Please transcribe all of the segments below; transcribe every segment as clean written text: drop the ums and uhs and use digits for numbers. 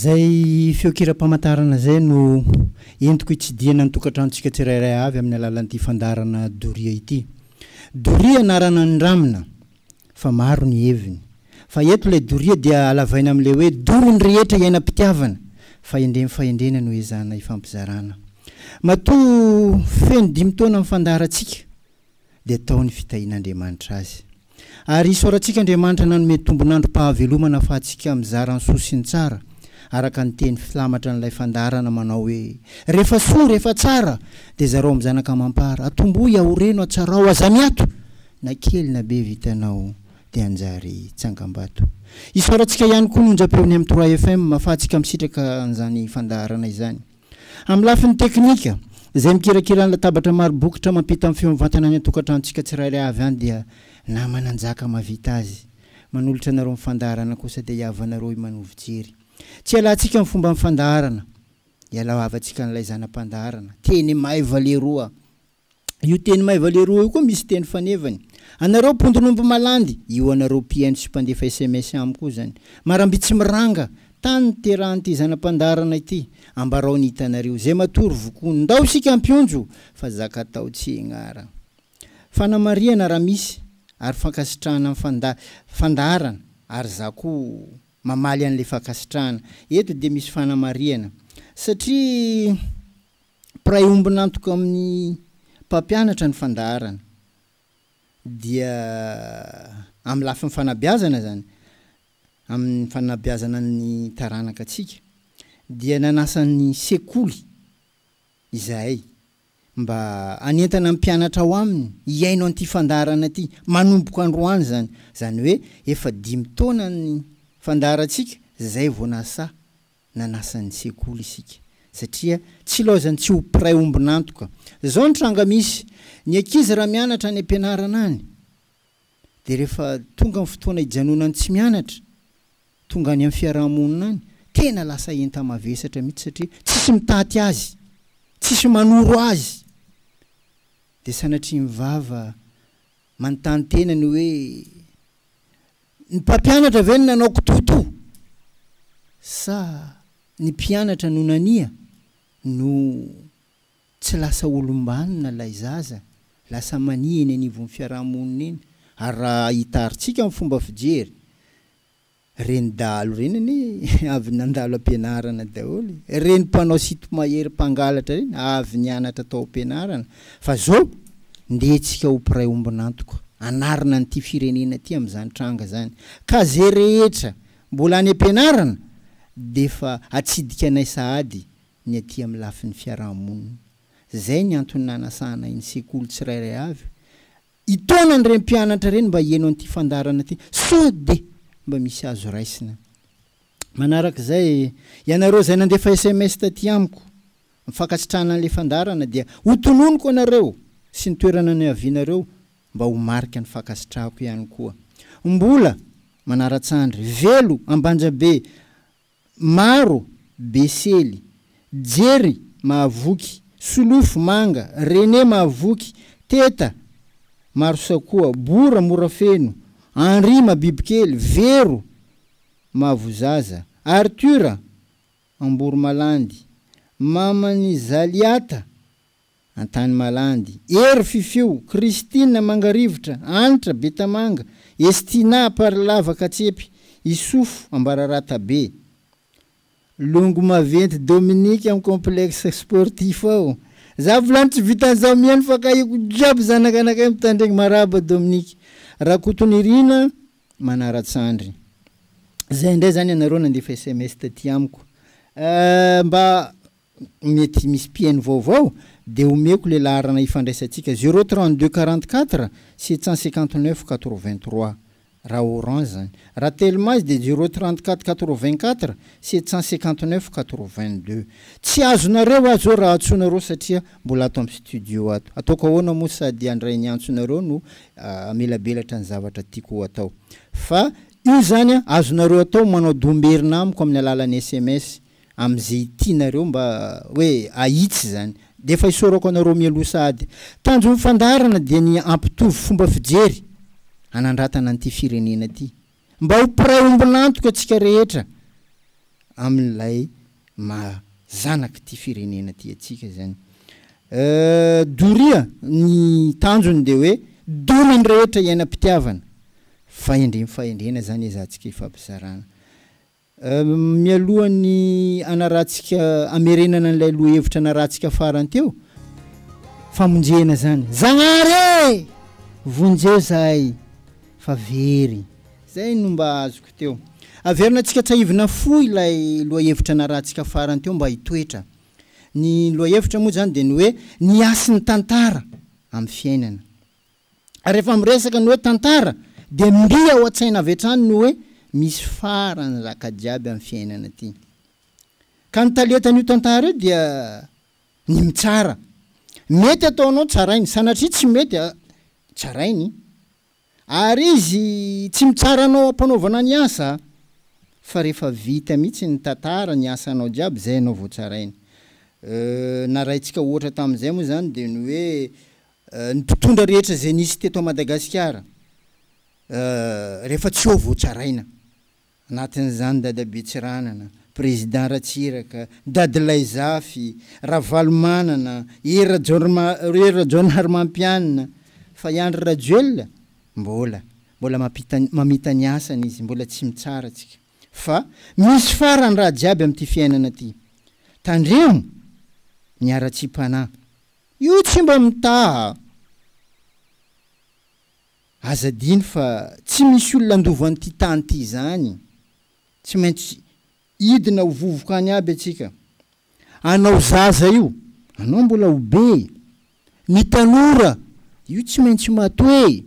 zay feokiram-pamantarana zay no entiko hitsidiana ny tokantranontsika tsirairay avy amin'ny alalan'ity fandarana doria ity. Doria anarana andramina fa maro ny heviny. Fa eto le doria dia alavaina amin'le hoe dorony rehetra iainam-pitiavana fa fahendrena no ezana ifampizarana. Matoa feno 5 taona amin'ny fandarantsika dia taony fitahin'Andriamanitra azy. Ary isorantsika Andriamanitra nanome tombonandrom-pahavelomana fa atsika mizara ny soa sy ny tsara. Araka ny teny filamatra n'ilay fandarana manao hoe rehefa soa rehefa tsara dia zareo amin'ny zanaka mampara atomboy ahoreno atsarao azamiato na kely na be vitanao dia anjary tsangambato. Isorantsika ihany koa nonjam-peony amin'ny 3 FM mahafahatsika misitraka an'izany fandarana izany. Amin'ny lafin'ny teknika izay mikirakira ny latabatra maro bokotra mampita amin'ny feo mivantana ny tokantranontsika tsirairay avy any dia namana anjaka mavita azy. Manolotra anareo amin'ny fandarana kosa dia iavanareo manovijery. Tsy alantsika amin'ny fomba mifandarana. Iala avantsika n'ilay zanam-pandarana. Teny Mahay Valeroa. Io teny Mahay Valeroa io koa misy teny fanevany. Anareo pondonombo malandy, io anareo PN sy mpandefa SMS amiko koa zany. Marambitsy miranga, tany terahan'ity zanam-pandarana ity. Ambarao ny hitanareo. Zay matory vokony. Ndao sika ampionjo fa zaka tao tsy ignara. Fanamariana raha misy ary fankasitrahana fandarana ary za koa mamaly an'le fankasitrahana. Eto dia misy fanamariana. Satria pray ombinantoka amin'ny mpampianatra ny fandarana. Dia amin'ny lafin'ny fanabeazana zany. Amin'ny fanabeazana ny taranaka atsika. Dia nanasan'ny sekoly izahay mba anentana mpianatra ao aminy iaino an'ity fandarana ity manomboka androany zany. Zany hoe efa 5 taona ny fandarantsika zay vao nanasan'ny sekoly isika. Satria tsy lozany tsy ho pray ombinantoka. Zao ny tranga misy ny ankizy raha mianatra any ampianarana any. Dia rehefa tonga amin'ny fotoana hijanonany tsy mianatra, tonga any amin'ny fiarahamonina any, tena lasa enta mavesatra mihitsy satria tsisy mitaty azy, tsisy manoro azy. Dia sanatria mivava manontany tena ny hoe ny mpampianatra ve ny nanao kototo sa ny mpianatra no nania no tsy lasa olombanina lay zaza, lasa mania eny anivon'ny fiarahamonina eny. Ary raha hitaritsika amin'ny fomba fijery, reny dalo reny anie avy nandalo ampianarana daholo. Reny mpanao sito mahery mpangalatra reny avy nianatra tao ampianarana. Fa zao ndetsika ho pray ombinantoka. Anarina n'ity firenena ty amin'izany tranga zany. Ka zay rehetra mbola any ampianarana dia fa atsidika anay sahady ny aty amin'ny lafin'ny fiarahamonina. Zay ny antony nanasana iny sekoly tsirairay avy. Itona ny rempianatra reny mba hieno an'ity fandarana ty. Sode mba misy azo raisina. Manaraka zay ianareo zay nandefa SMS taty amiko mifankasitrahana an'le fandarana dia hotononiko anareo sy ny toerana ny avianareo mba ho marika ny fankasitrahako ihany koa. Mbola manaratsandry Velo Ambanjabe, Maro Besely, Jery Mahavoky, Solofo Manga, René Mahavoky, Teta Marosakoa, Bora Morafeno, Henri Mabibikely, Vero Mavozaza, Artura Amboro Malandy, Mamany Zaliata Antany Malandy, Ery Fifio, Christine Mangarivotra, Anitra Betamanga, Estina Parlava Katsepy, Isofo Ambararata be, Longo Maventy Dominique amin'ny complexe sportif ao. Za volany tsy vitan'izao mihaino fa kahiko jiaby zanakanakay mitandregny maraba Dominique. Rakotonirina manaratsandry. Zay ndray zany anareo nandefa SMS taty amiko. Mba mety misy PN vaovao dia omeko le laharana ifandraisantsika 032 44 759 83 raha Orange zany. Raha Telma izy dia 034 84 759 82. Tsy azonareo azo raha atsonareo satria mbola ato amin'ny studio ato. Ataoko ahoana moa sady andray ny antsonareo no amelabelatra ny zavatra tiako atao. Fa io zany azonareo atao manao domberina amiko amin'ny alalan'ny SMS amin'izay tianareo mba hoe ahitsy zany. Dia efa isorako anareo mialoha sady. Tanjo mifandarana dia ny ampitovy fomba fijery anandratana an'ity firenena ty. Mba ho pray ombinantoka atsika rehetra. amin'ilay mazanaka ty firenena ty atsika zany. Doria ny tanjony de hoe donany rehetra iainam-pitiavana fahendrena zany izahantsika ifampizarana. Mialohan'ny anarahantsika amerenana an'ilay lohahevitra anarahantsika farany teo famonjena zany zagnare vonjeo zahay fa very zay no mba azoko teo. Averina antsika tsahivina fo ilay lohahevitra anarahantsika farany teo mba hitoetra. Ny lohahevitra moa zany de ny hoe ny asin'ny tantara amin'ny fiainana. Rehefa miresaka ny hoe tantara de mbia ao an-tsaina avy hatrany ny hoe misy farany zaka jiaby amin'ny fiainana ty. Ka ny taletan'io tantara io dia ny mitsara. Mety ataonao tsarainy, sanatria tsy mety tsarainy. Ary izy tsy mitsaranao ampanaovana ny asa. Fa rehefa vita mihitsy ny tantara ny asanao jiaby zay anao vao tsarainy. Naraintsika ohatra tamin'izay moa zany de ny hoe ny mpitondra rehetra zay nisy teto Madagasikara rehefa tsy ho voatsaraina. Anatin'izany Dadabe Tsiranana, président Ratsiraka, Dadilay Zafy, Ravalomanana, Era John Harmampianina, fa Yandry Rajoelina mbola mamita ny asany izy, mbola tsy mitsara tsika. Fa misy farany raha jiaby amin'ity fiainana ty. Tandremo miara-tsim-panahy. Io tsy mba mitaha. Azadiny fa tsy misy olona andova an'ity tany ty zany. Tsy maintsy idina ho vovoka any aby atsika. Anao zaza io, anao mbola ho be. Ny tanora, io tsy maintsy matoe.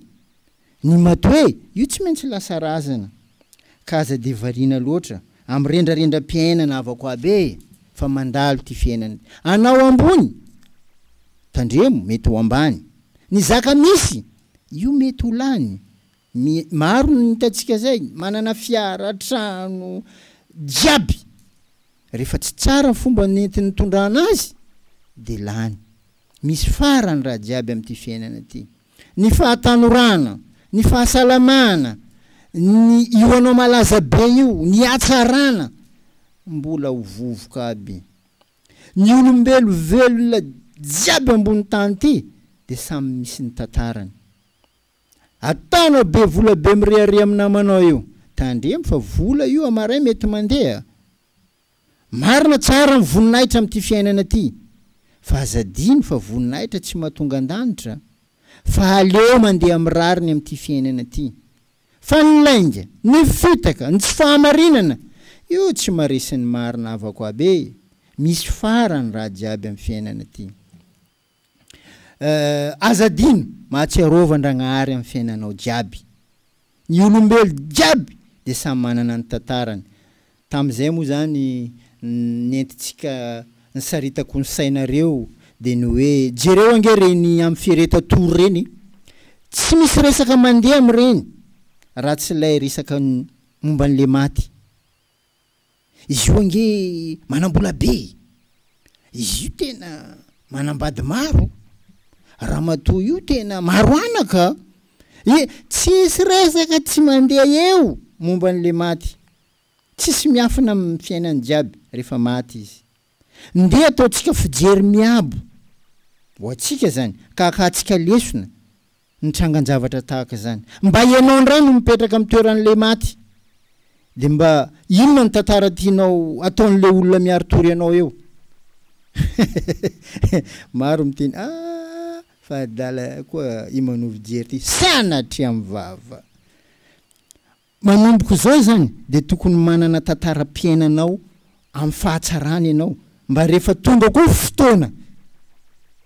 Ny matoe, io tsy maintsy lasa razana. Ka aza de variana loatra amin'ny rendrarendram-piainana avako abe fa mandalo ty fiainana. Anao ambony, tandremo mety ho ambany. Ny zaka misy, io mety ho lany. Maro ny hitantsika zay, manana fiara, trano, jiaby. Rehefa tsy tsara fomba nentin'ny tondrana azy, de lany. Misy farany raha jiaby amin'ity fiainana ty. Ny fahatanorana, ny fahasalamana, io anao malaza be io, ny hatsarana, mbola ho vovoka aby. Ny olombelo velona jiaby ambony tany ty, de samy misy ny tantarany. Ataonao be vola be mirehare amin'ny namanao io, tandremo fa vola io amaray mety mandeha. Marina tsara ny voninahitra amin'ity fiainana ty, fa azadiny fa voninahitra tsy mahatonga an-danitra, fa aleo mandeha amin'ny rariny amin'ity fiainana ty. Fa ny lainga, ny fitaka, ny tsy fahamarinana, io tsy maresin'ny marina avako abe. Misy farany raha jiaby amin'ny fiainana ty. Azadiny mahatsiarovan-dragnahary amin'ny fiainanao jiaby. Ny olombelo jiaby de samy manana ny tantarany. Tamin'izay moa zany nentintsika nisaritako ny sainareo de ny hoe jereo ange reny amin'ny fiereta-toro reny, tsy misy resaka mandeha amin'ireny raha tsy lay resaka momba an'le maty. Izy io ange manambola be, izy io tena manambady maro, raha matoa io tena maro anaka. Tsisy resaka tsy mandeha eo momba an'le maty. Tsisy miafina amin'ny fiainany jiaby rehefa maty izy. Nde ataontsika fijery miabo ho atsika zany, ka atsika lesona ny trangan-javatra tahaka zany. Mba ianao ndray no mipetraka amin'ny toeran'le maty, de mba inona ny tantara tianao ataon'le olona miaro-tory anao eo. Maro miteny fa adala koa imanovo jery ty, sanatria mivava. Manomboka zao zany de tokony manana tantaram-piainanao amin'ny fahatsarany ianao, mba rehefa tonga koa fotoana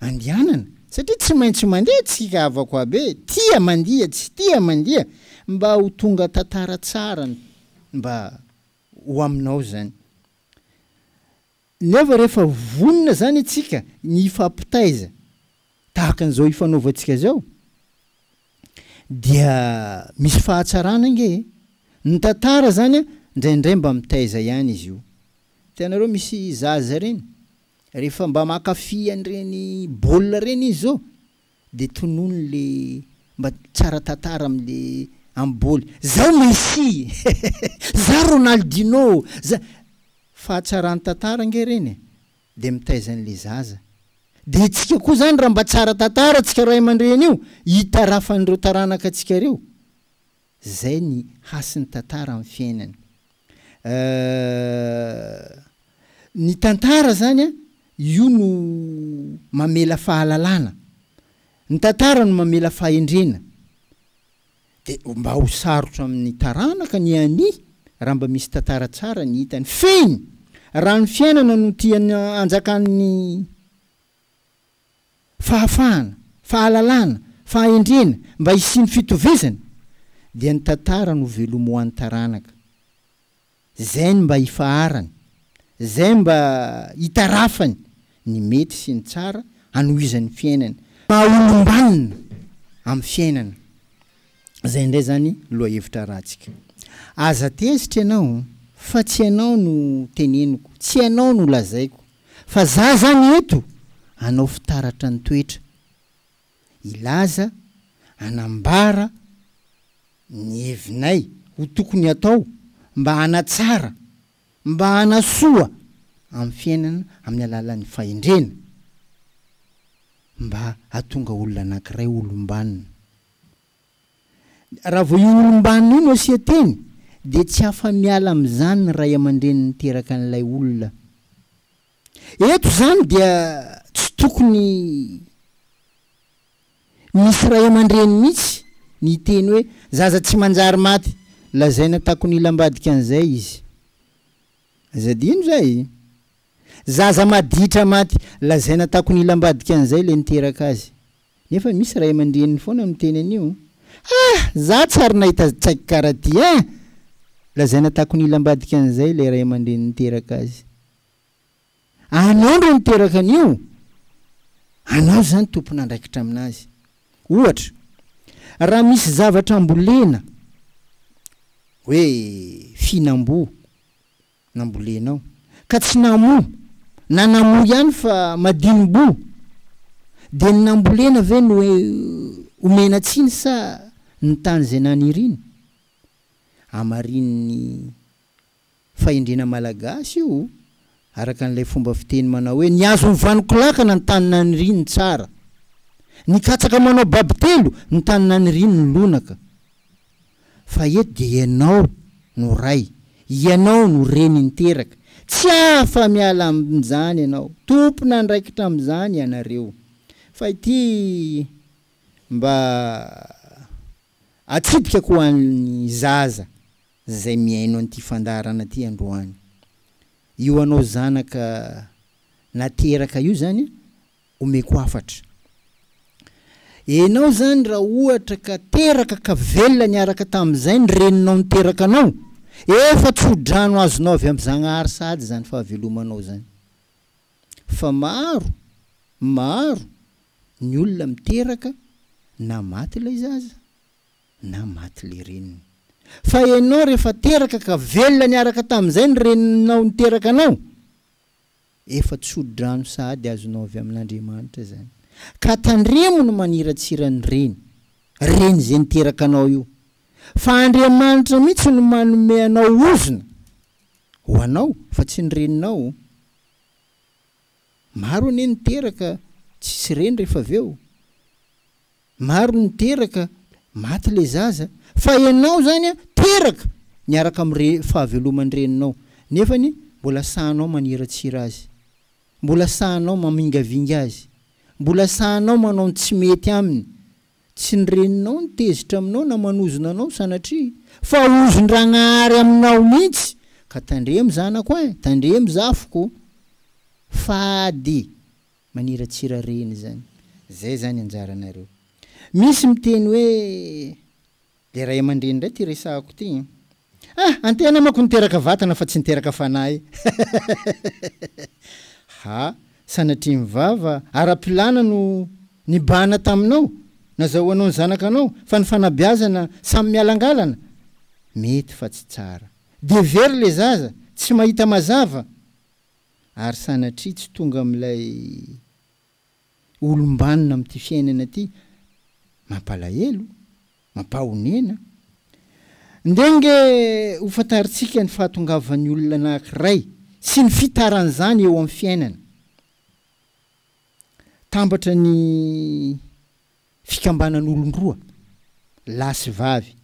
andianana, satria tsy maintsy mandeha tsika avako abe, tia mandia tsy tia mandia, mba ho tonga tantara tsara mba ho aminao zany. Nefa rehefa vonina zany atsika ny ifampitaiza tahaka an'izao ifanaovantsika zao, dia misy fahatsarana nge. Ny tantara zany ndraindray mba mitaiza ihany izy io. Tianareo misy zaza reny, rehefa mba makafy an'ireny baolina reny izy zao, de tonony le mba tsara tantara amin'le amin'ny baoly. Zao Messi, za Ronaldinho, fahatsarany tantara nge reny de mitaizan'le zaza de tsika koa zany raha mba tsara tantara tsika ray aman-dreny io hitarafan'ireo taranaka atsika reo zay ny hasin'ny tantara amin'ny fiainany ny tantara zany a io no mamela fahalalana ny tantara no mamela fahendrena de mba ho sarotra amin'ny taranaka ny any raha mba misy tantara tsara ny hitany feny raha ny fiainana no tiany anjakan'ny fahafahana fahalalana fahendrena mba hisiny fitovezana dia ny tantara no velomo hoan'ny taranaka zay ny mba hifaharany zay mba hitarafany ny mety sy ny tsara anohizan'ny fiainany mahaolombanina amin'ny fiainana zay ndray zany loha hevitra ratsika aza tezitra ianao fa tsy ianao no teneniko tsy ianao no lazaiko fa za zany eto anao fitaratra ny toetra ilaza anambara ny hevinay ho tokony atao mba hanatsara mba hanasoa amin'ny fiainana amin'ny alalan'ny fahendrena mba hatonga olona anankiray olombanina raha vao io olombanina io no asia teny de tsy afa-miala amin'izany ny ray aman-dreny niteraka an'ilay olona eto zany dia tsy tokony misy ray aman-dreny mihitsy ny teny hoe zaza tsy manjary maty lazaina takony ilambadika an'izay izy azadino zay zaza maditra maty lazaina takony ilambadika an'izay le niteraka azy nefa misy ray aman-dreny foana miteny an'io za tsary nahita tsaiky karaha ty lazaina takony ilambadika an'izay le ray aman-dreny niteraka azy anao ndro niteraka an'io anao zany tompony andraikitra aminazy ohatra raha misy zavatra ambolena hoe fihinam-bo nambolenao ka tsy namo na namo ihany fa madinim-bo de ny nambolena ve no omena tsiny sa ny tany zay naniriny amarin'ny fahendrena malagasy io araka n'ilay fomba fiteny manao hoe ny azo nyvanikolakana ny tany naniriny tsara ny katsaka manao babitelo ny tany naniriny ny lonaka fa eto de ianao no ray ianao no reny niteraka tsy afa miala amin'izany ianao tompona andraikitra amin'izany ianareo fa ity mba atsidika ko an'ny zaza zay miaino an'ity fandarana ty androany io anao zanaka nateraka io zany omeko afatra enao zany raha ohatra ka teraka ka velona niaraka tamin'izay ny reninao niteraka anao efa tsodrano azonao avy amin'Zagnahary sady zany fahavelomanao zany fa maro ny olona miteraka na maty ilay zaza na maty le reniny fa ianao rehefa teraka ka velona niaraka tamin'izay ny reninao niteraka anao efa tsodrano sady azonao avy amin'Andriamanitra zany ka tandremo no maniratsirany reny zay niteraka anao io fa Andriamanitra mihitsy no manome anao ozona ho anao fa tsy ny reninao maro ane niteraka tsisy reny rehefa aveo maro niteraka maty le zaza fa ianao zany a teraka niaraka amin'ny fahaveloman'ny reninao nefany mbola sahanao maniratsira azy mbola sahanao mamingavinga azy mbola sahanao manao tsy mety aminy tsy ny reninao nitezitra aminao na manozona anao sanatria fa ozon-dragnahary aminao mihitsy ka tandremo zanako tandremo zafoko fady maniratsira reny zany zay zany anjaranareo misy miteny hoe le ray aman-dreny ndray ty resahako ty antena mako niteraka vatana fa tsy niteraka fanahy sanatria mivava ara-pilana no nibana taminao nazahoanao ny zanakanao fa ny fanabiazana samy mialangalana mety fa tsy tsara de very le zaza tsy mahita mazava ary sanatria tsy tonga amin'ilay olombanina amin'ity fiainana ty mampalahelo mampahonena ndenge ho fantaritsika ny fahatongavan'ny olona anankiray sy ny fitaran'izany eo amin'ny fiainana. Tambatra ny fikambanan'olon-droa lahy sy vavy.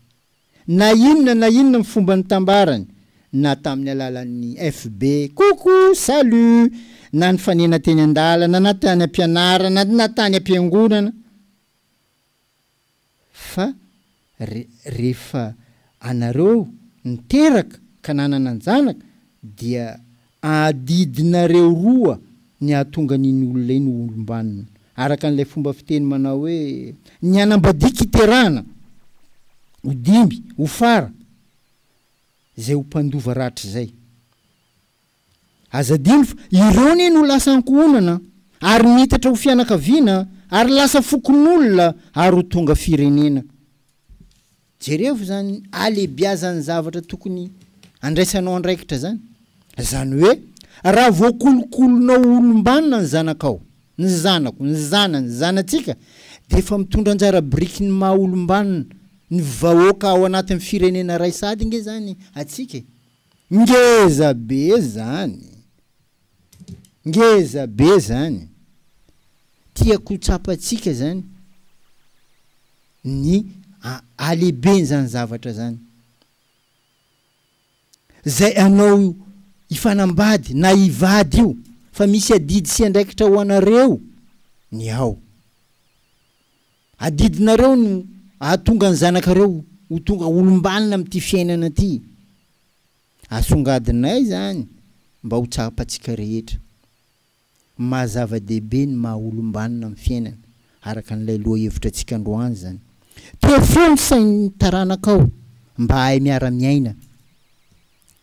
Na inona ny fomba ny tambarany, na tamin'ny alalan'ny FB, coucou, salut, na ny fanena teny an-dalana, na tany ampianarana, na tany ampiangonana. Fa rehefa anareo niteraka ka nanana ny zanaka, dia adidinareo roa ny ahatonga n'iny olona iny olombanina. Araka an'ilay fomba fiteny manao hoe ny anambadiaka iterana, ho dimby, ho fara, zay ho mpandova ratra zay. Azadino fa ireo ny no lasa ankohonana, ary nitatra ho fianakaviana, ary lasa fokon'olona, ary ho tonga firenena. Jereo zany alebiazany zavatra tokony andraisanao andraikitra zany. Zany hoe raha voakolokolonao olombanina ny zanakao, ny zanako, ny zanany, ny zanatsika, de efa mitondra anjara biriky ny maha olombanina, ny vahoaka ao anatin'ny firenena ray sady nge zany atsika. Ngeza be zany. Ngeza be zany. Tiako tsapatsika zany ny alehiben zany zavatra zany. Zay anao ifanambady na ivady io, fa misy adidy sy andraikitra ho anareo ny ao. Adidinareo no ahatonga ny zanakareo ho tonga olombanina amin'ity fiainana ty. Asongadinay zany mba ho tsapatsika rehetra. Mazava-dehibe ny maha olombanina amin'ny fiainana, araka n'ilay loha hevitra antsika androany zany. Teo feo ny sain'ny taranakao mba hay miara-miaina.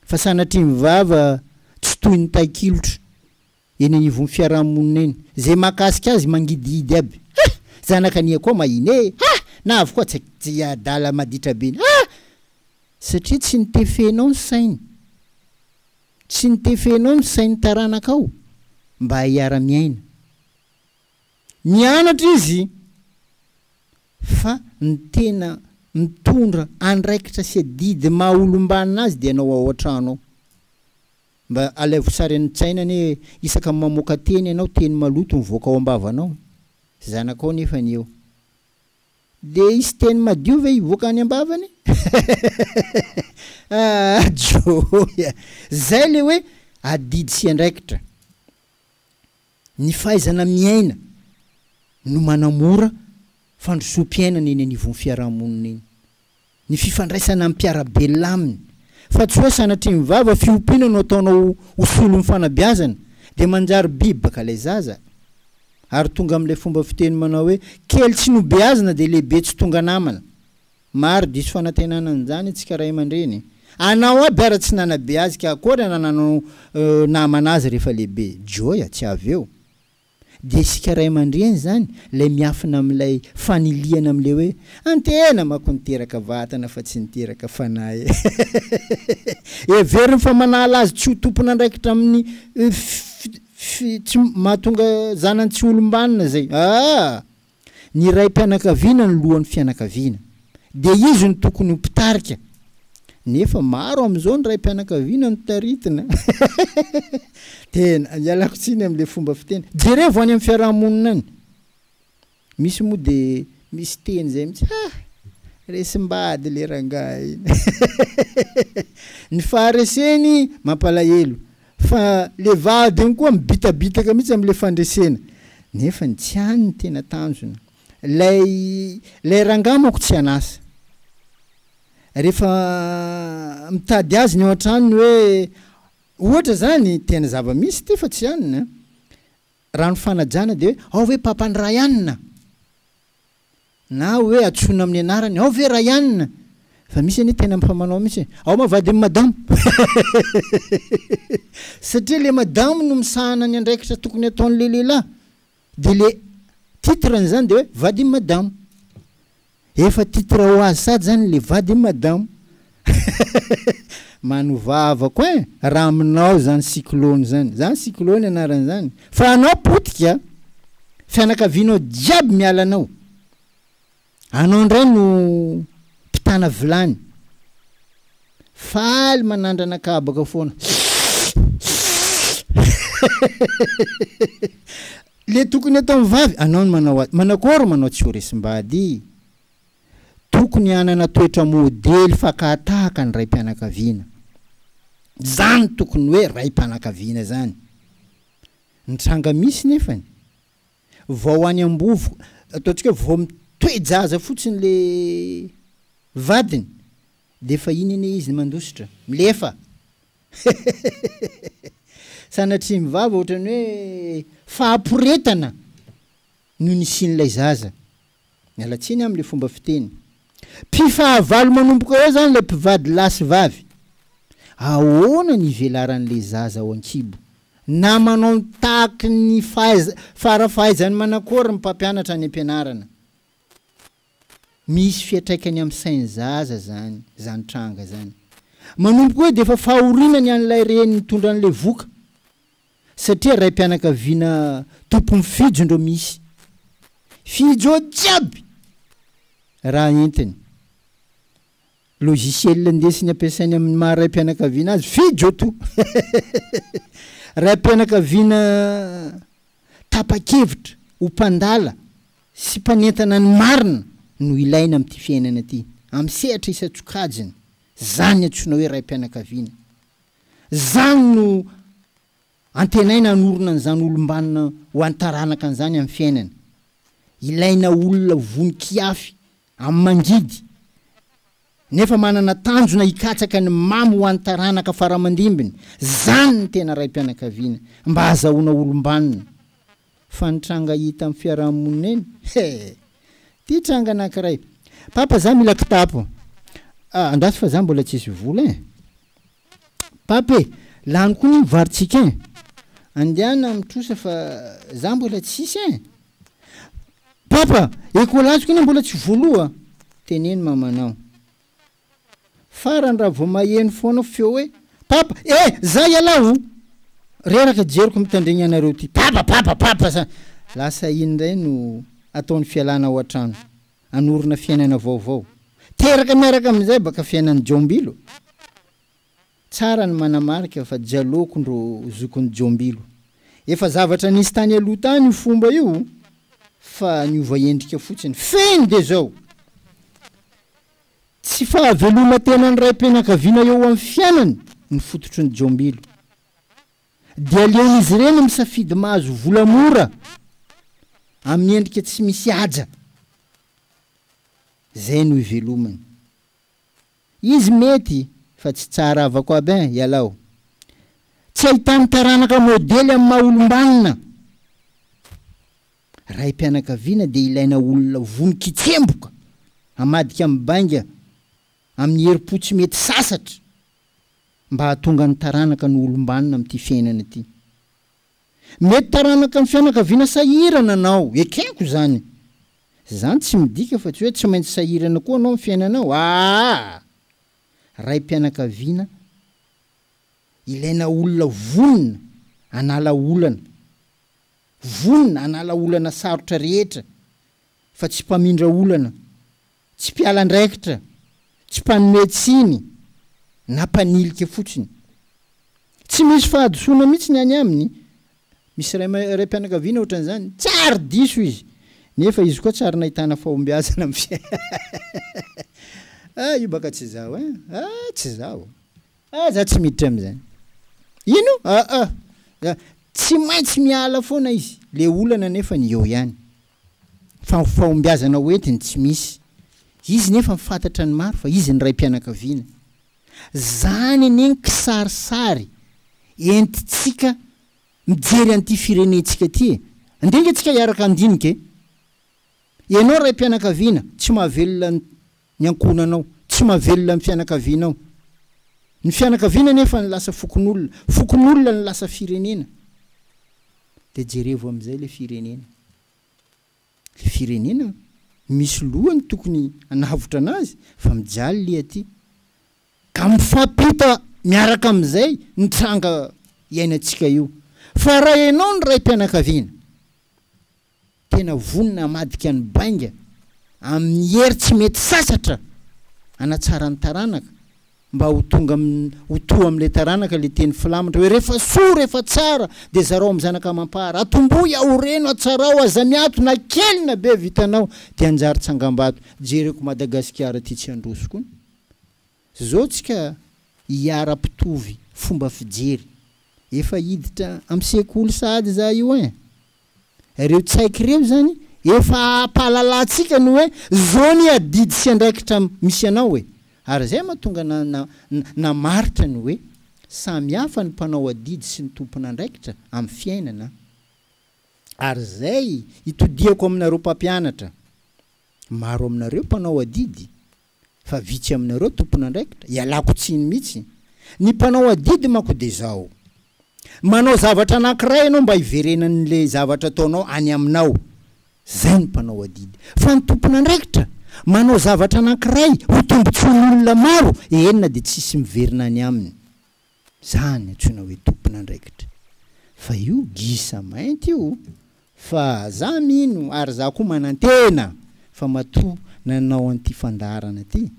Fa sanatria mivava tsy toy ny takilotra eny anivon'ny fiarahamonina eny, zay mahakasika azy mangidihidy aby. Zanaka ania koa mahine, na avy koa tsy adala maditra be. Satria tsy nitefenao ny sainy, tsy nitefenao ny sain'ny taranakao mba hiara-miaina. Nianatra izy, fa ny tena mitondra andraikitra sy adidy maha olombanina azy dia anao ao an-trano. Mba alaivo sary ny tsainany isaka mamoaka teny anao, teny maloto mivoaka ao ambavanao. Zanakao nefa ny eo. De isy teny madio ve hivoaka any ambavany? Joya. Zay le hoe adidy sy andraikitra. Ny fahaizana miaina no manamora fandrosom-piainana eny anivon'ny fiarahamonina eny. Ny fifandraisana ampiarabelona aminy. Fa tsy hoe sanatria mivava fiompiana no ataonao osolo mifanabiazana, de manjary biby baka lay zaza. Ary tonga amin'ilay fomba fiteny manao hoe kely tsy nobeazina de lehibe tsy tonga namana. Maro diso fanantenana an'izany tsika ray aman-dreny. Anao aby ara tsy nanabeazy ka akory nananao namana azy rehefa lehibe. Joya, tsy avy eo. De sika ray aman-dreny zany lay miafina amin'ilay faniliana amin'ilay hoe antena mako niteraka vatana fa tsy niteraka fanahy. Everiny fa manala azy tsy ho tompona andraikitra amin'ny tsy mahatonga zanany tsy olombanina zay. Ny ray mpianakaviana ny lohan'ny fianakaviana, de izy ny tokony ho mpitarika. Nefa maro am'izao ny ray mpianakaviana no taritina. Tena ialako tsiny amin'le fomba fiteny. Jereo vo any amin'ny fiarahamonina any. Misy moa de misy teny zay mitsy, resimbady le rangahy. Ny fahareseny mampalahelo, fa le vady iny koa mibitabitaka mitsy amin'le fandresena. Nefa ny tsy any ny tena tanjona. Lay rangamako tsy anasa. Rehefa mitady azy ny ao an-tranony hoe ohatra zany tena zava-misy ty fa tsy anina. Raha ny fanajana de hoe ao hoe papany Rayanina, na hoe atsona amin'ny anarany ao ve Rayanina. Fa misy anie tena mpamanao misy ao mavady amin'ny madamo. Satria le madamo no misahana ny andraikitra tokony ataon'le lehilahy, de le titrany zany de hoe vady amin'ny madamo. Efa titra ho azy sady zany le vady amin'ny madamo. Manovava koa raha aminao zany cyclone zany. Zany cyclone anarany zany. Fa anao potika, fianakavianao jiaby mialanao. Anao indray no mpitana vilany. Faly manandrana kabaka foana. le tokony atao mivavy anao manao manakory manao tsy ho resim-bady tokony anana toetra modely fakatahaka ny raim-pianakaviana zany tokony hoe raim-pianakaviana zany nitranga misy nefany vao any ambovo ataontsika vao mitoejaza fotsiny le vadiny de fa iny ane izy mandositra milefa sanatria mivava ohatrany hoe fahamporetana no nisian'ilay zaza mialatsiny am'le fomba fiteny mpifahavalo manomboka eo zany le mpivady lasy vavy ahoana ny ivelaran'le zaza ao ankibo na manao tahaky ny farafahaizany manakory ny mpampianatra any ampianarana misy fiatraikany amin'ny sainy zaza zany zany tranga zany manomboka hoe de fa fahorinany an'ilay reny mitondra an'le voka satria raim-pianakaviana tompo mifijo ndro misy fijo jiaby raha entiny logiciel ndesiny ampiasainy amin'ny maha raim-pianakaviana azy fijo to raim-pianakaviana tapa-kevitra ho mpandala sy mpanentana ny marina no ilaina am'ty fiainana aty amy sehatra isatsokajiny zany antsona hoe raim-pianakaviana zany no antenaina anorona an'izany olombanina ho antaranaka an'izany amin'ny fiainana ilaina olona vonin-kiafy amin'ny mangidy nefa manana tanjona hikatsaka ny mamy ho antaranaka faramandimbiny zany ny tena raim-pianakaviana mba azahoana olombanina fa nitranga hita amin'ny fiarahamonina eny ty tranga anankiray papa za mila kitapo andrasy fa za mbola tsisy vola papa lany koa ny mivaritsika andiana mitrosa fa za mbola tsisy papa ekolazy koa mbola tsy voaloha teneny mamanao farany raha vao maheno foana feo hoe papa za ialaho reraka jeriko mitandregny anareo ty papa sa lasa indray no ataony fialana ao an-trano anorona fiainana vaovao teraka miaraka amin'izay baka fiainany jombilo tsara ny manamarika fa jaloko ndro zokony jombilo efa zavatra nisy tany aloha tany io fomba io fa niova endrika fotsiny feny de zao tsy fahaveloma tena ny raim-pianakaviana eo amin'ny fiainany ny fototry ny jombilo dia leon'izy ireny misafidy mahazo volamora amin'ny endrika tsy misy aja zay no ivelomany izy mety fa tsy tsara avako aby ialao tsy ahitany taranaka modely amin'ny maha olombanina raim-pianakaviana de ilaina olona vonin-kitsemboka amadika amin'ny bainga amin'ny heripo tsy mety sasatra mba hahatonga ny taranaka ny olombanina amin'ity fiainana ty mety taranaka ny fianakaviana sahirana anao ekeko zany tsy midika fa tsy hoe tsy maintsy sahirana koa anao amin'ny fiainanao raim-pianakaviana ilaina olona vonina anala olana sarotra rehetra fa tsy mpamindra olana tsy mpialan-draikitra tsy mpanometsiny na mpanilika fotsiny tsy misy fahadosoana mihitsy ny any aminy misy raim-pianakaviana ohatran'izany tsary diso izy nefa izy koa tsary nahitana fahombiazana io baka tsy zao tsy zao za tsy miditra am'izany ino tsy maintsy miala foana izy le olana nefa ny eo ihany fahombiazana hoentiny tsy misy izy nefa mifantatra ny maro fa izy ny raim-pianakaviana zany aneny kisarisary entitsika mijery an'ity firenentsika ty indrindra tsika hiaraka andinike ianao raim-pianakaviana tsy mahavelona ny ankonanao tsy mahavelona ny fianakavianao ny fianakaviana nefa ny lasa fokon'olona ny lasa firenena de jerevo am'izay le firenena misy lohany tokony anavotra anazy fa mijaly le aty ka mifampita miaraka am'izay nitranga iainantsika io fa raha ianao ny raim-pianakaviana tena vonina amadika ny bainga amin'ny hery tsy mety sasatra anatsara ny taranaka mba ho tonga ho to am'le taranaka le teny filamatra hoe rehefa soa rehefa tsara de zarao am zanaka mampara atomboy aoreno atsarao azamiato na kely na be vitanao de anjary tsangambato jereko Madagasikara ty tsy androsoko zao tsika hiara-pitovy fomba fijery efa hiditra am sekoly sady za io reo tsaiky reo zany efa pahalalantsika no hoe zony adidy sy andraikitra misy anao hoe ary zay mahatonga na maritra ny hoe samy hafa ny mpanao adidy sy ny tompona andraikitra amin'ny fiainana ary zay itodiako aminareo mpampianatra maro aminareo mpanao adidy fa vitsy aminareo tompona andraikitra ialako tsiny mihitsy ny mpanao adidy manko de zao manao zavatra anankiray ianao mba hiverenan'le zavatra ataonao any aminao zay ny mpanao adidy fa ny tompona andraikitra manao zavatra anankiray ho tombotson'olona maro enina de tsisy miverina any aminy zany antsoina hoe tompona andraikitra fa io gisa mainty io fa za mino ary za koa manantena fa matoa nanao an'ity fandarana ty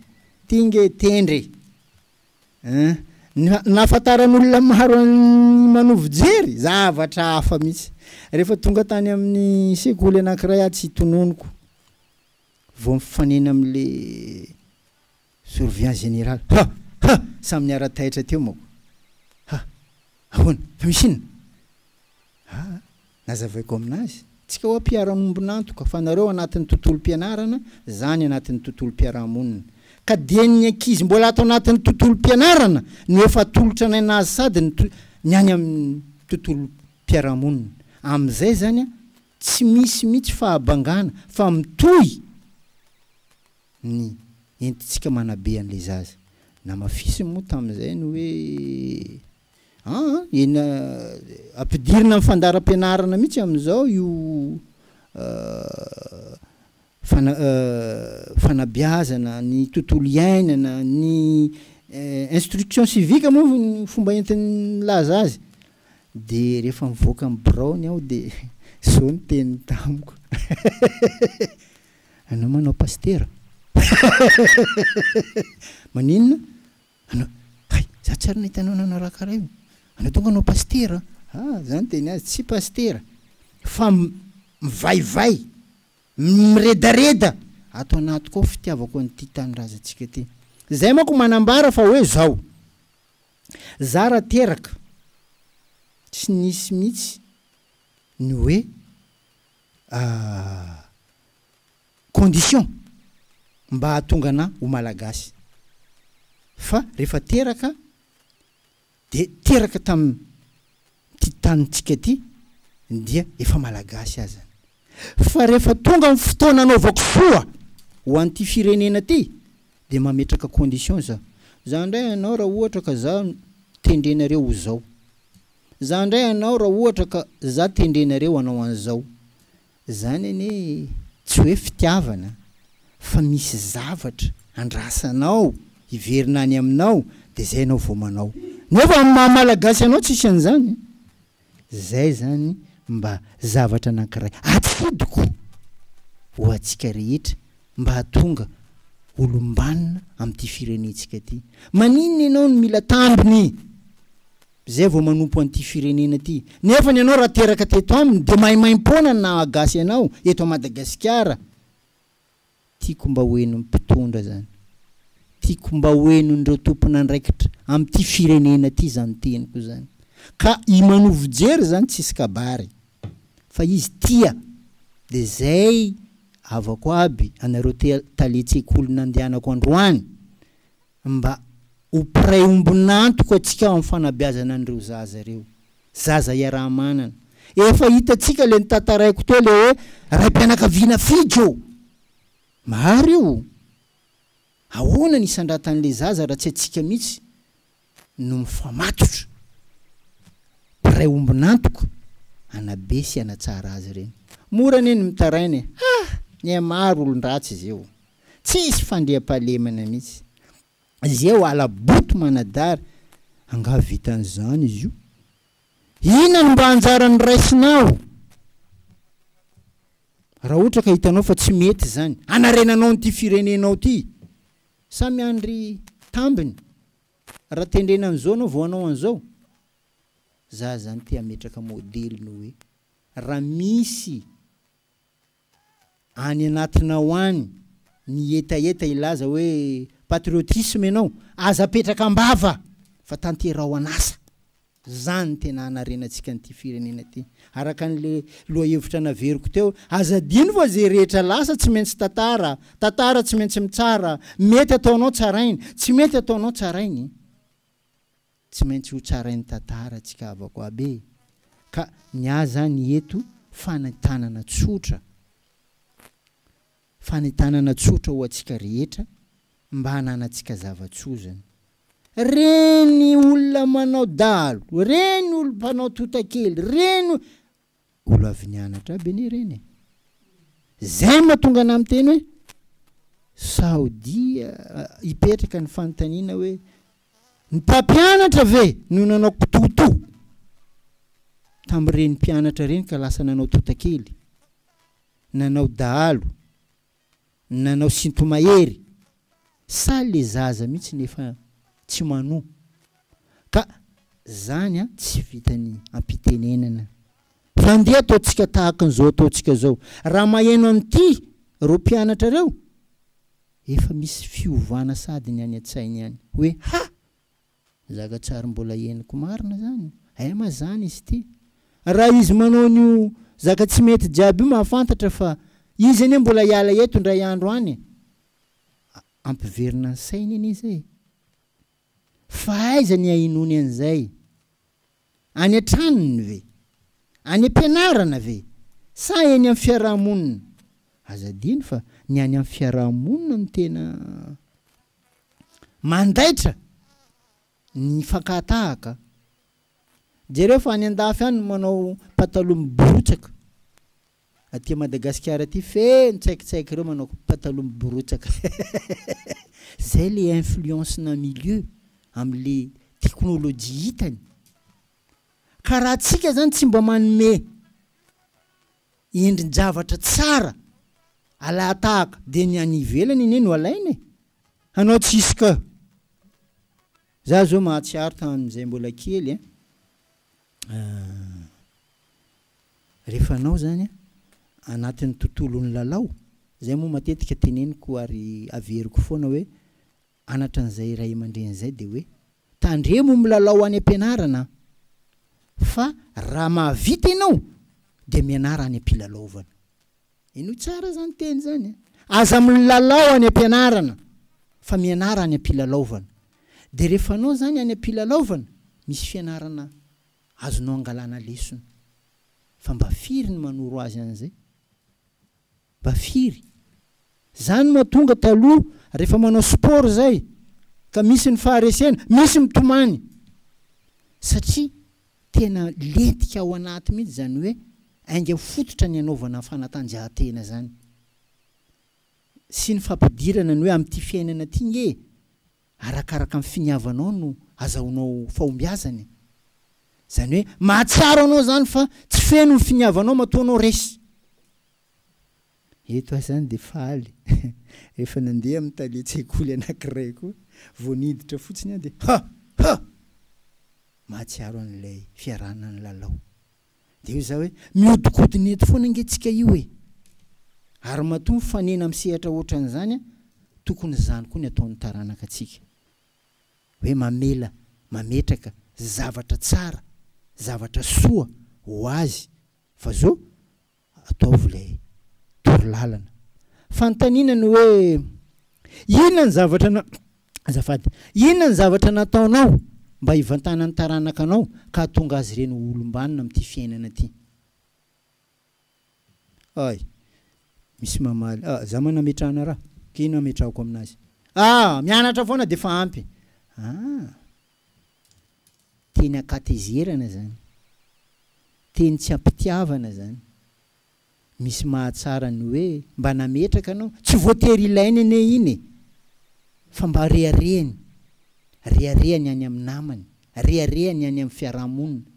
tinge tendre nafantaran'olona maro manovo jery zavatra hafa mihitsy rehefa tonga tany amin'ny sekoly anankiray tsy tononoko vao mifanena am'le surveillant général samy niara-taitra teo mako ahoana fa misy inona nazavaiko aminazy tsika ho ampiarahamombonantoka fa nareo anatin'ny tontolo mpianarana zany anatin'ny tontolo mpiarahamonina ka dia ny ankizy mbola ato anatin'ny tontolo mpianarana no efa tolotra nainazy sady ny any amin'ny tontolo mpiarahamonina am'izay zany tsy misy mihitsy fahabangana fa mitohy ny entitsika manabe an'le zaza na mafisy moa tam'izay no hoe ena ampidirina amin'ny fandaram-pianarana mihitsy am'izao io fanabiazana ny tontolo iainana ny instruction civique moa ny fomba entin'ny laza azy de rehefa mivoaka amin'ny braony aho de zao ny teny tamiko anao manao pastera maninona anao hay za tsy ary nahitanao nanao raha karaha io anao tonga anao pastera zany teny azy tsy pastera fa mivaivay miredareda ato anaty koa fitiavako an'ity tanindrazantsika ty zay manko manambara fa hoe zao za raha teraka tsy nisy mihitsy ny hoe condition mba hahatonga na ho malagasy fa rehefa teraka de teraka tam'ty tanitsika ty dia efa malagasy azy fa rehefa tonga amin'ny fotoana anaovako soa ho an'ty firenena ty de mametraka condition za ndray anao raha ohatra ka za tendrenareo ho zao za ndray anao raha ohatra ka za tendrenareo anao an'izao zany anie tsy hoe fitiavana fa misy zavatra andrasanao hiverina any aminao de zay anao vao manao nefa malagasy anao tsisy an'izany zay zany mba zavatra anankiray atodiko ho atsika rehetra mba hatonga olombanina am'ty firenentsika ty maninona ianao no mila tambiny zay vao manompo an'ty firenena ty nefa ny anao raha teraka teto aminy de maimaim-poana na agasy anao eto a Madagasikara tiako mba hoeno mpitondra zany tiako mba hoeno ndreo tompona andraikitra am'ty firenena ty zany teniko zany ka imanovo jery zany tsisy kabary fa izy tia de zay avako aby anareo taletsekoly nandehanako androany mba ho pray ombonantoko atsika amin'ny fanabiazana an'ireo zaza reo zaza iarahamanana efa hitatsika le nitantaraiko teo le hoe raim-pianakaviana fijo maro io ahoana nisandratan'le zaza raha tsy atsika mihitsy no mifamatotra pray ombonantoko anabe sy anatsara azy reny mora neny mitarainy ny maro olon-dratsy izy eo tsisy fandriam-pahalemana mihitsy izy eo alaboto manadary anga vitan'izany izy io ina no mba anjarany raisinao raha ohatra ka hitanao fa tsy mety zany anarenanao n'ty firenenao ty samy andry tambiny raha tendrena an'izao anao vao anao an'izao za zany te ametraka modely no hoe raha misy any anatinao any ny etaeta ilaza hoe patriotisme ianao aza apetraka ambava fa tanterao anasa zany tena anarenantsika nyity firenena ty araka an'le loha hevitra naveriko teo azadino fa zay rehetra lasa tsy maintsy tantara tsy maintsy mitsara mety ataonao tsarainy tsy mety ataonao tsarainy tsy maintsy ho tsarainy tantara tsika avako abe ka ny azy zany eto fanitanana tsotra ho atsika rehetra mba hananantsika zava-tsozany reny olona manao dalo reny olo mpanao totakely reny olo avy nianatra be ne reny zay mahatonga ana amin'ny teny hoe saodia hipetraka ny fanontaniana hoe ny mpampianatra ve no nanao kitoto tamin'ireny mpianatra reny ka lasa nanao totakely nanao dalo nanao sintomahery sa le zaza mihitsy nefa tsy mano ka zany a tsy vitany ampitenenana fa ndeha ataotsika tahaka an'izao ataotsika zao raha maheno an'ity ro mpianatra reo efa misy fiovana sady ny any an-tsainy any hoe ha zaka-tsary mbola henoko marina zany ma zany izy ty raha izy manao nio zaka tsy mety jiaby io mahafantatra fa izy anie mbola hiala eto ndray andro any ampiverina ny sainy iny izy fa aiza ny ainony an'izay any an-tranony ve any am-pianarana ve sa eny amin'ny fiarahamonina azadiny fa ny any amin'ny fiarahamonina no tena mandaitra ny fankatahaka jereo fa any an-dafy any manao pataloha miborotsaka aty Madagasikara ty feno tsaikitsaiky ireo manao pataloha miborotsaka zay le influence na milieu am'le teknôlôjia hitany ka raha tsika zany tsy mba manome endrin-javatra tsara alatahaka de ny any ivelany ine no alainy anao tsisy ka za zao mahatsiaro tamin'izay mbola kely rehefa anao zany anatin'ny tontolon'ny lalao zay moa matetika teneniko ary averiko foana hoe anatran'izay ray aman-dren'izay de hoe tandremo milalao any am-pianarana fa raha mahavita ianao de mianara any am-pilalaovana ino tsara zany teny zany aza milalao any am-pianarana fa mianara any am-pilalaovana de rehefa anao zany any am-pilalaovana misy fianarana azonao angalana lesona fa mba firy ny manoro azy an'izay mba firy zany mahatonga taloha rehefa manao sport zay ka misy ny faharesena misy mitomany satria tena lentika ao anaty mihitsy zany hoe ainga fototra ny anaovana fanatanjahantena zany sy ny fampidirana ny hoe amin'ity fiainana ty nge arakaraka amin'ny finiavanao no azahoanao fahombiazany zany hoe mahatsiaro anao zany fa tsy feno ny finiavanao matoanao resy eto zany de faly rehefa nandeha amin'ny taletsekoly anankiray koa voaniditra fotsiny de mahatsiaro an'ilay fiarahana ny lalao de io za hoe miodikodiny eto foana angetsika io ary mahatonga fanena amsehatra ohatran'izany tokony zany koa ny ataon'ny taranaka atsika hoe mametraka zavatra tsara zavatra soa ho azy fa zao ataovy lay torolalana fantaninany hoe inona ny zavatra inona ny zavatra nataonao mba hivantanany taranaka anao ka hatonga azy reny olombanina amin'ity fiainana ty ay misy mamaly za manametrahana raha kino ametrahako aminazy mianatra foana de fa ampy teny akatezerana zany teny tsy ampitiavana zany misy mahatsara ny hoe mba nametraka anao tsy voatery ilainy ane iny fa mba reharehany reharehany any amin'ny namany reharehany any amin'ny fiarahamonina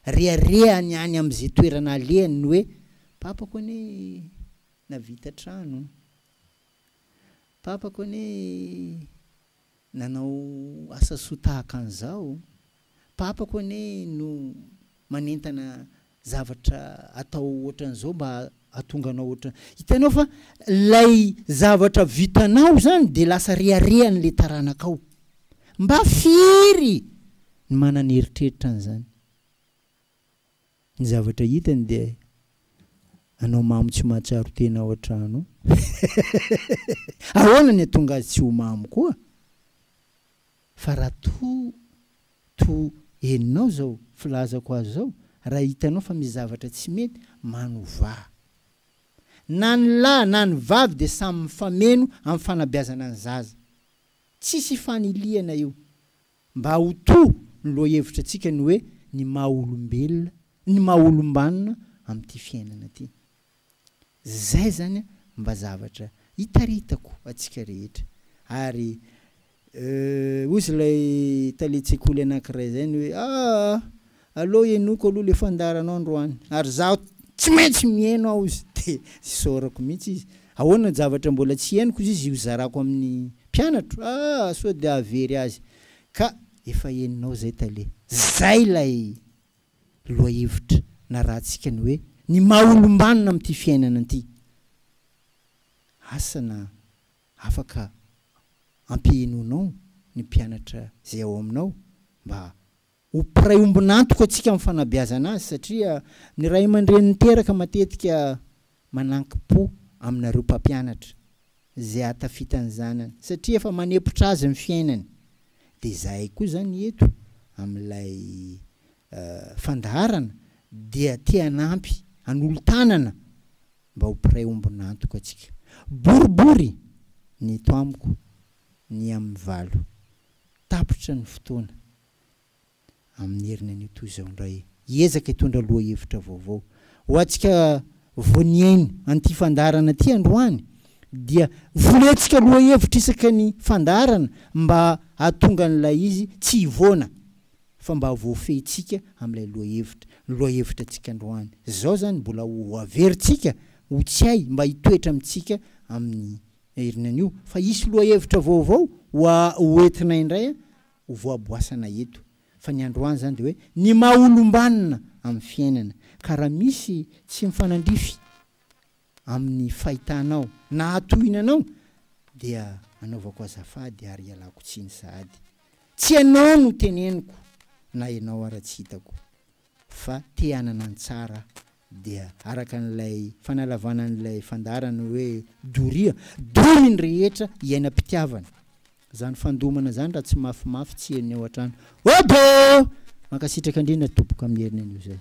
reharehany any amin'izay toerana alehany ny hoe papako ane navita trano papako ane nanao asa sotahaka an'izao papako ane no manentana zavatra atao ohatran'izao mba atonganao ohatra hitanao fa lay zavatra vitanao zany de lasa riariany le taranakao mba firy ny manana eritreritra an'izany ny zavatra hitany de anao mamo tsy mahatsaro tena ao an-trano ahoana ny atonga azy tsy ho mamo koa fa raha to heninao zao filazako azy zao raha hitanao fa misy zavatra tsy mety manova na ny lahy na ny vavy de samy mifameno amin'ny fanabeazana ny zaza tsisy faniliana io mba ho to ny loha hevitra atsika ny hoe ny maha-olombelona ny maha-olombanina amin'ity fiainana ty zay zany mba zavatra hitaritako atsika rehetra ary ozy lay taletsekoly anankiray zay ny hoe aloha enoko aloha le fandaranao androany ary zaho tsy maintsy mihaino ao izy de sorako mihitsy izy ahoana ny zavatra mbola tsy hainiko izy io zarako amin'ny mpianatro so de avery azy ka efa heninao zay tale zay lay loha hevitra na raha tsika ny hoe ny maha-olombanina amin'ity fiainana ity asana afaka ampihenoinao ny mpianatra zay ao aminao mba ho piray ombonantoka atsika amin'ny fanabeazana azy satria ny ray aman-dreniny teraka matetika mananki-po aminareo mpampianatra zay atafitany zanany satria efa manepotra azy ny fiainany de zahay koa zany eto amin'ilay fandaharana dia tianampy an'olo-tanana mba ho piray ombonantoka atsika boribory ny to amiko ny amin'ny valo tapitra ny fotoana amin'ny herinan'io toy izao ndray hiezaka hitondra loha hevitra vaovao ho atsika voaniaino an'ity fandarana ty androany dia volentsika loha hevitra isaka ny fandarana mba atonga n'ilay izy tsy hivona fa mba voafehitsika amin'ilay loha hevitra atsika androany zao zany mbola ho averintsika ho tsy hay mba hitoetra amintsika amin'ny herinan'io fa isy loha hevitra vaovao ho entinay indray ho voaboasana eto fa ny androany zany de hoe ny maha-olombanina amin'ny fiainana ka raha misy tsy mifanandrify amin'ny fahitanao na atohinanao dia anaovako azafady ary ialako tsiny sahady tsy anao no teneniko na ianao ara tsy hitako fa te hanana ny tsara dia araka n'ilay fanalavana n'ilay fandarana hoe doria dominy rehetra iainam-pitiavana zany fandomana zany raha tsy mafimafy tsy heniny ao an-trano obo mankasitraka indrindra tompoko amin'ny herinan'io zay